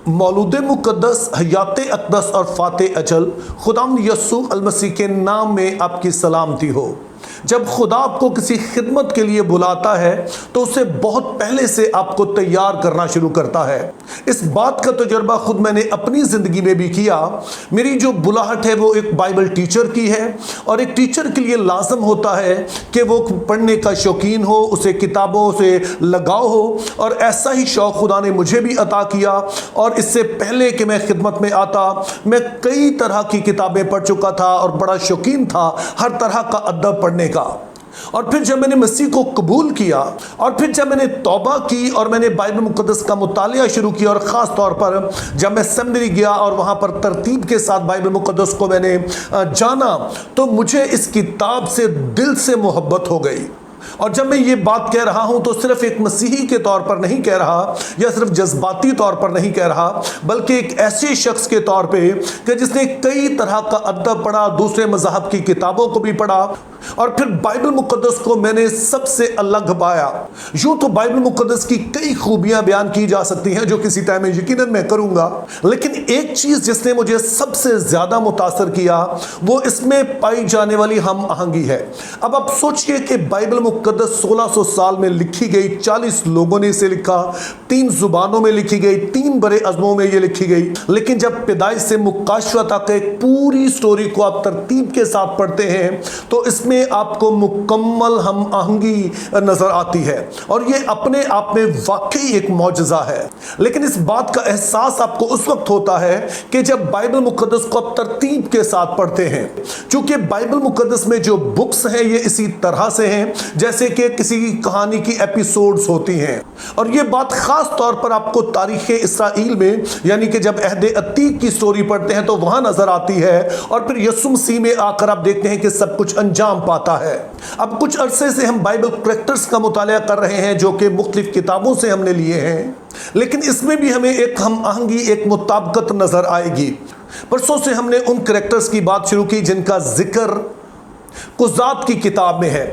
मौलूद मुक़द्दस, हयात अक़दस और फ़ाते अजल खुदावंद यस्सु अल मसीह के नाम में आपकी सलामती हो। जब खुदा आपको किसी खिदमत के लिए बुलाता है तो उसे बहुत पहले से आपको तैयार करना शुरू करता है। इस बात का तजुर्बा खुद मैंने अपनी ज़िंदगी में भी किया। मेरी जो बुलाहट है वो एक बाइबल टीचर की है, और एक टीचर के लिए लाजम होता है कि वो पढ़ने का शौकीन हो, उसे किताबों से लगाव हो, और ऐसा ही शौक़ खुदा ने मुझे भी अता किया। और इससे पहले कि मैं खिदमत में आता, मैं कई तरह की किताबें पढ़ चुका था और बड़ा शौकीन था हर तरह का अदब पढ़ने का। और फिर जब मैंने मसीह को कबूल किया, और फिर जब मैंने तौबा की और मैंने बाइबल मुक़द्दस का मुतालिया शुरू किया, और ख़ास तौर पर जब मैं सेमिनरी गया और वहाँ पर तरतीब के साथ बाइबल मुक़द्दस को मैंने जाना, तो मुझे इस किताब से दिल से मोहब्बत हो गई। और जब मैं ये बात कह रहा हूँ तो सिर्फ एक मसीही के तौर पर नहीं कह रहा, या सिर्फ जज्बाती तौर पर नहीं कह रहा, बल्कि एक ऐसे शख्स के तौर पे कि जिसने कई तरह का अदब पढ़ा, दूसरे मज़हब की किताबों को भी पढ़ा, और फिर बाइबल मुक़द्दस को मैंने सबसे अलग पाया। यूँ तो बाइबल मुक़द्दस की कई खूबियाँ बयान की जा सकती हैं जो किसी टाइम में यकीनन मैं करूँगा, लेकिन एक चीज़ जिसने मुझे सबसे ज़्यादा मुतासर किया वो इसमें पाई जाने वाली हम आहंगी है। अब आप सोचिए कि बाइबल मुक़द्दस 1600 साल में लिखी गई, 40 लोगों ने इसे लिखा, 3 ज़ुबानों में लिखी गई, 3 बड़े अज़मों में ये लिखी गई, लेकिन जब पैदाइश से मुकाशवा तक एक पूरी स्टोरी को आप तरतीब के साथ पढ़ते हैं तो इसमें आपको मुकम्मल हम आहंगी नजर आती है, और ये अपने आप में वाकई एक मौजज़ा है। लेकिन इस बात का एहसास आपको उस वक्त होता है कि जब बाइबल मुक़द्दस को आप तरतीब के साथ पढ़ते हैं, क्योंकि बाइबल मुक़द्दस में जो बुक्स हैं ये इसी तरह से हैं जैसे कि किसी कहानी की एपिसोड्स होती हैं। और ये बात ख़ास तौर पर आपको तारीख़ इसराइल में, यानी कि जब अहद अतीक की स्टोरी पढ़ते हैं तो वहाँ नज़र आती है, और फिर यीशु मसीह में आकर आप देखते हैं कि सब कुछ अंजाम पाता है। अब कुछ अरसे से हम बाइबल करैक्टर्स का मुतालिया कर रहे हैं जो कि मुख्तलिफ किताबों से हमने लिए हैं, लेकिन इसमें भी हमें एक हम आहंगी, एक मुताबिकत नज़र आएगी। परसों से हमने उन करैक्टर्स की बात शुरू की जिनका जिक्र कुज़ात की किताब में है।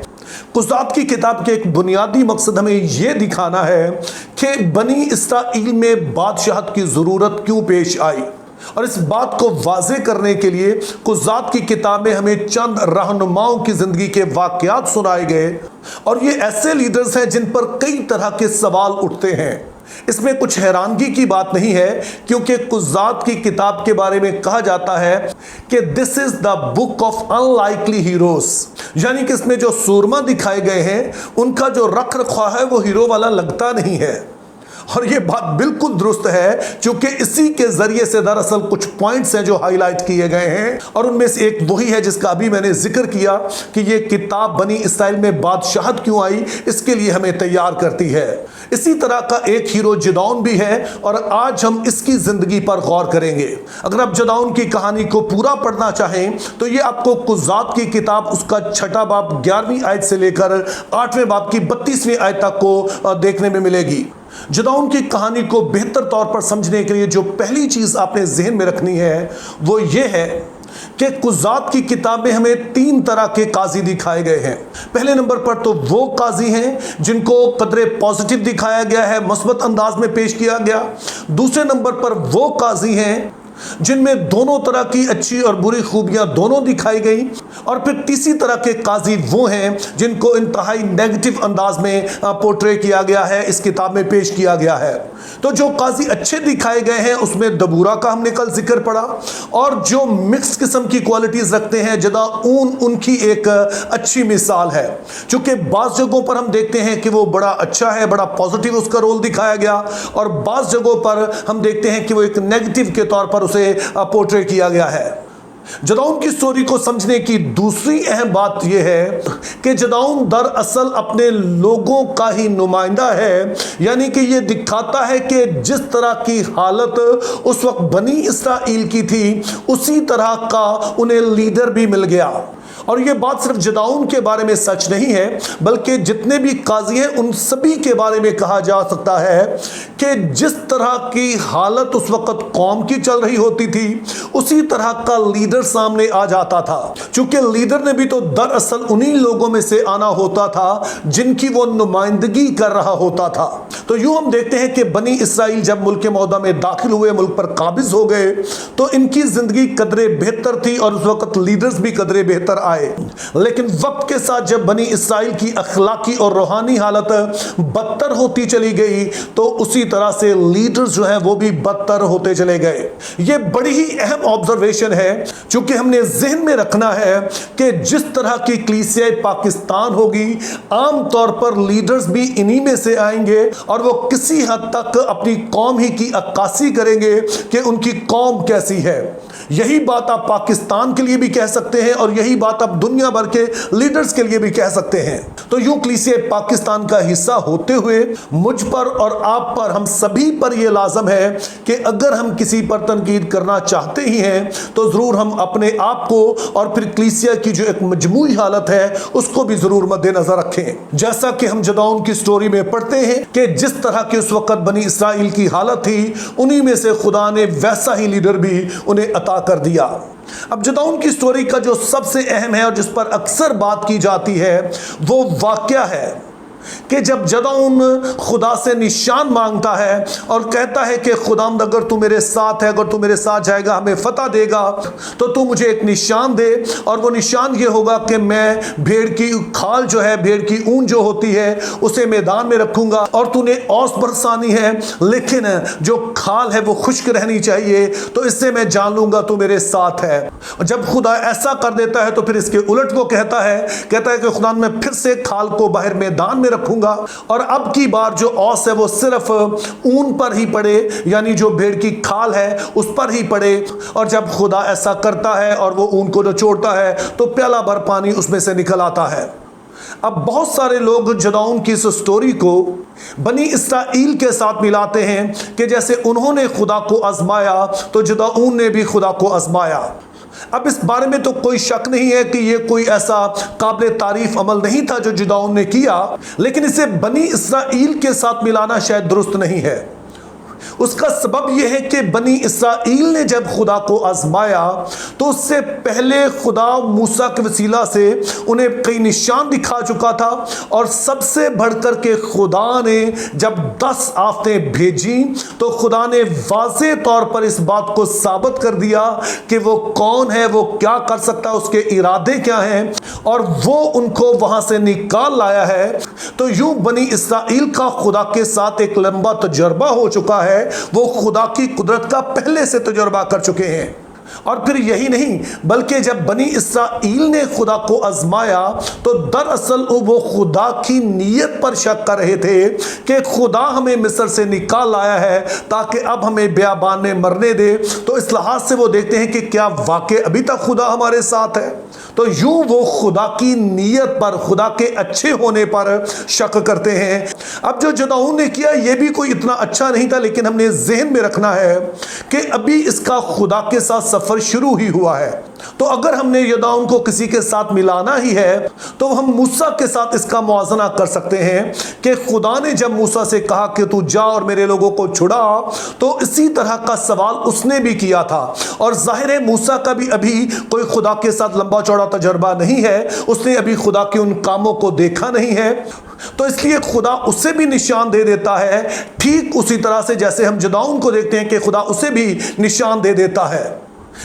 कुज़ात की किताब के एक बुनियादी मकसद हमें यह दिखाना है कि बनी इसराइल में बादशाहत की ज़रूरत क्यों पेश आई, और इस बात को वाज़े करने के लिए कुज़ात की किताब में हमें चंद रहनुमाओं की ज़िंदगी के वाक़यात सुनाए गए, और ये ऐसे लीडर्स हैं जिन पर कई तरह के सवाल उठते हैं। इसमें कुछ हैरानगी की बात नहीं है, क्योंकि कुज़ात की किताब के बारे में कहा जाता है कि this is the book of unlikely heroes, यानी कि इसमें जो सूरमा दिखाए गए हैं उनका जो रख रखाव है वो हीरो वाला लगता नहीं है। और ये बात बिल्कुल दुरुस्त है, क्योंकि इसी के ज़रिए से दरअसल कुछ पॉइंट्स हैं जो हाईलाइट किए गए हैं, और उनमें से एक वही है जिसका अभी मैंने जिक्र किया कि ये किताब बनी इसराइल में बादशाहत क्यों आई, इसके लिए हमें तैयार करती है। इसी तरह का एक हीरो जदाऊन भी है, और आज हम इसकी ज़िंदगी पर गौर करेंगे। अगर आप जदाऊन की कहानी को पूरा पढ़ना चाहें तो ये आपको कुज़ात की किताब उसका 6वां बाब 11वीं आयत से लेकर 8वें बाब की 32वीं आयत तक को देखने में मिलेगी। जदाऊन की कहानी को बेहतर तौर पर समझने के लिए जो पहली चीज़ आपने जहन में रखनी है वो ये है कि कुज़ात की किताब में हमें 3 तरह के काजी दिखाए गए हैं। पहले नंबर पर तो वो काजी हैं जिनको कदरे पॉजिटिव दिखाया गया है, मस्बत अंदाज में पेश किया गया। दूसरे नंबर पर वो काजी हैं जिनमें दोनों तरह की अच्छी और बुरी खूबियां दोनों दिखाई गई, और फिर तीसरी तरह के काजी वो हैं जिनको इंतहाई नेगेटिव अंदाज में पोर्ट्रे किया गया है, इस किताब में पेश किया गया है। तो जो काजी अच्छे दिखाए गए हैं उसमें दबूरा का हमने कल जिक्र पढ़ा, और जो मिक्स किस्म की क्वालिटीज़ रखते हैं जदाऊन उनकी एक अच्छी मिसाल है, चूँकि बाज़ जगहों पर हम देखते हैं कि वो बड़ा अच्छा है, बड़ा पॉजिटिव उसका रोल दिखाया गया, और बाज़ जगहों पर हम देखते हैं कि वो एक नेगेटिव के तौर पर उसे पोर्ट्रे किया गया है। जदाऊन की स्टोरी को समझने की दूसरी अहम बात यह है कि जदाऊन दरअसल अपने लोगों का ही नुमाइंदा है, यानी कि यह दिखाता है कि जिस तरह की हालत उस वक्त बनी इसराइल की थी उसी तरह का उन्हें लीडर भी मिल गया। और ये बात सिर्फ जदाऊन के बारे में सच नहीं है, बल्कि जितने भी काजी हैं उन सभी के बारे में कहा जा सकता है कि जिस तरह की हालत उस वक्त कौम की चल रही होती थी, उसी तरह का लीडर सामने आ जाता था। क्योंकि लीडर ने भी तो दरअसल उन्हीं लोगों में से आना होता था जिनकी वो नुमाइंदगी कर रहा होता था। तो यूं हम देखते हैं कि बनी इसराइल जब मुल्क मौदा में दाखिल हुए, मुल्क पर काबिज हो गए, तो इनकी जिंदगी कदरे बेहतर थी और उस वक्त लीडर्स भी कदरे बेहतर आए। लेकिन वक्त के साथ जब बनी इसराइल की अखलाकी और रूहानी हालत बदतर होती चली गई, तो उसी तरह से लीडर्स जो हैं वो भी बदतर होते चले गए। ये बड़ी ही अहम ऑब्जर्वेशन है, क्योंकि हमने जहन में रखना है कि जिस तरह की कलीसिया पाकिस्तान होगी, आम तौर पर लीडर्स भी इन्हीं में से आएंगे और वो किसी हद तक अपनी कौम ही की अक्कासी करेंगे कि उनकी कौम कैसी है। यही बात आप पाकिस्तान के लिए भी कह सकते हैं और यही बात आप दुनिया भर के लीडर्स के लिए भी कह सकते हैं। तो यूं कलीसिया पाकिस्तान का हिस्सा होते हुए मुझ पर और आप पर, हम सभी पर यह लाजम है कि अगर हम किसी पर तनकीद करना चाहते ही हैं तो जरूर हम अपने आप को और फिर कलीसिया की जो एक मजमूई हालत है उसको भी जरूर मद्देनजर रखें। जैसा कि हम जदाऊन की स्टोरी में पढ़ते हैं कि जिस तरह की उस वक्त बनी इसराइल की हालत थी, उन्हीं में से खुदा ने वैसा ही लीडर भी उन्हें अता कर दिया। अब जदाऊन की स्टोरी का जो सबसे अहम है और जिस पर अक्सर बात की जाती है, वो वाकया है कि जब जदाऊन खुदा से निशान मांगता है और कहता है कि खुदावंद अगर तू मेरे साथ है, अगर तू मेरे साथ जाएगा, हमें फतह देगा, तो तू मुझे एक निशान दे। और वो निशान ये होगा कि मैं भेड़ की खाल जो है, भेड़ की ऊन जो होती है, उसे मैदान में रखूंगा और तूने औस बरसानी है, लेकिन जो खाल है वो खुश्क रहनी चाहिए, तो इससे मैं जान लूंगा तू मेरे साथ है। जब खुदा ऐसा कर देता है तो फिर इसके उलट वो कहता है कि खुदा मैं फिर से खाल को बाहर मैदान में रखूंगा और अब की बार जो औस है वो सिर्फ ऊन पर ही पड़े, यानी जो भेड़ की खाल है उस पर ही पड़े। और जब खुदा ऐसा करता है और वो ऊन को निचोड़ता है तो प्याला भर पानी उसमें से निकल आता है। अब बहुत सारे लोग जदाऊन की इस स्टोरी को बनी इसराइल के साथ मिलाते हैं कि जैसे उन्होंने खुदा को आजमाया तो जदाऊन ने भी खुदा को आजमाया। अब इस बारे में तो कोई शक नहीं है कि यह कोई ऐसा काबिल तारीफ अमल नहीं था जो जदाऊन ने किया, लेकिन इसे बनी इसराइल के साथ मिलाना शायद दुरुस्त नहीं है। उसका सबब यह है कि बनी इसराइल ने जब खुदा को आजमाया तो उससे पहले खुदा मूसा के वसीला से उन्हें कई निशान दिखा चुका था, और सबसे बढ़कर के खुदा ने जब 10 आफतें भेजी तो खुदा ने वाज़े तौर पर इस बात को साबित कर दिया कि वो कौन है, वो क्या कर सकता है, उसके इरादे क्या हैं, और वो उनको वहां से निकाल लाया है। तो यूं बनी इसराइल का खुदा के साथ एक लंबा तजर्बा हो चुका है, वो खुदा की कुदरत का पहले से तजुर्बा कर चुके हैं। और फिर यही नहीं, बल्कि जब बनी इसराइल ने खुदा को आजमाया तो दरअसल वो खुदा की नीयत पर शक कर रहे थे कि खुदा हमें मिस्र से निकाल लाया है ताकि अब हमें बियाबान में मरने दे। तो इस लिहाज से वो देखते हैं कि क्या वाकई अभी तक खुदा हमारे साथ है। तो यूं वो खुदा की नीयत पर, खुदा के अच्छे होने पर शक करते हैं। अब जो जदाऊन ने किया ये भी कोई इतना अच्छा नहीं था, लेकिन हमने जहन में रखना है कि अभी इसका खुदा के साथ सफर शुरू ही हुआ है। तो अगर हमने जदाऊन को किसी के साथ मिलाना ही है तो हम मूसा के साथ इसका मुआजना कर सकते हैं कि खुदा ने जब मूसा से कहा कि तू जा और मेरे लोगों को छुड़ा, तो इसी तरह का सवाल उसने भी किया था। और जाहिर है मूसा का भी अभी कोई खुदा के साथ लंबा चौड़ा तजर्बा नहीं है, उसने अभी खुदा के उन कामों को देखा नहीं है, तो इसलिए खुदा उसे भी निशान दे देता है, ठीक उसी तरह से जैसे हम जदाऊन को देखते हैं कि खुदा उसे भी निशान दे देता है।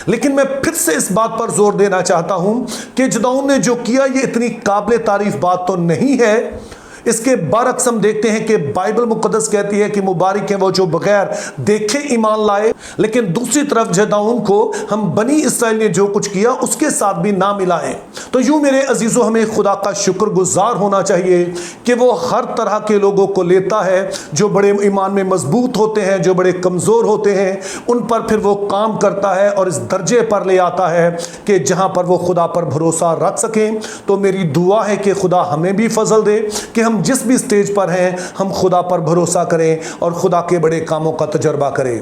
लेकिन मैं फिर से इस बात पर जोर देना चाहता हूं कि जदाऊन ने जो किया ये इतनी काबिल तारीफ बात तो नहीं है। इसके बरअक्स हम देखते हैं कि बाइबल मुकद्दस कहती है कि मुबारक है वो जो बगैर देखे ईमान लाए। लेकिन दूसरी तरफ जदाऊन को हम बनी इसराइल ने जो कुछ किया उसके साथ भी ना मिलाएं। तो यूं मेरे अजीजों, हमें खुदा का शुक्रगुजार होना चाहिए कि वो हर तरह के लोगों को लेता है, जो बड़े ईमान में मजबूत होते हैं, जो बड़े कमज़ोर होते हैं, उन पर फिर वो काम करता है और इस दर्जे पर ले आता है कि जहां पर वो खुदा पर भरोसा रख सकें। तो मेरी दुआ है कि खुदा हमें भी फजल दे कि हम जिस भी स्टेज पर हैं हम खुदा पर भरोसा करें और खुदा के बड़े कामों का तजर्बा करें।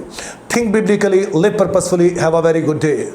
Think biblically, live purposefully, have a very good day.